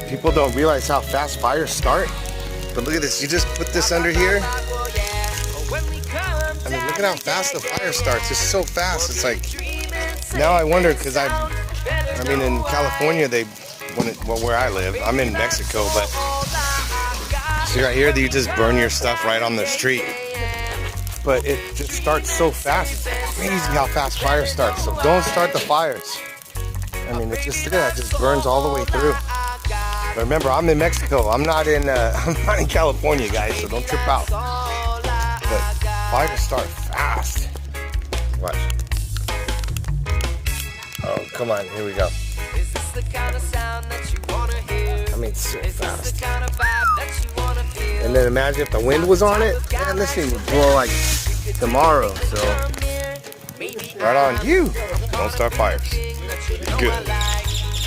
People don't realize how fast fires start. But look at this, you just put this under here. I mean, look at how fast the fire starts. It's so fast. It's like, now I wonder, because I mean, in California, well, where I live, I'm in Mexico, but see right here, you just burn your stuff right on the street. But it just starts so fast. It's crazy how fast fire starts. So don't start the fires. I mean, it's just, it just burns all the way through. But remember, I'm in Mexico. I'm not in California, guys, so don't trip out. But fires start fast. Watch. Oh, come on, here we go. I mean, so fast. And then imagine if the wind was on it. Man, this thing would blow like tomorrow. So, right on you. Don't start fires. Good.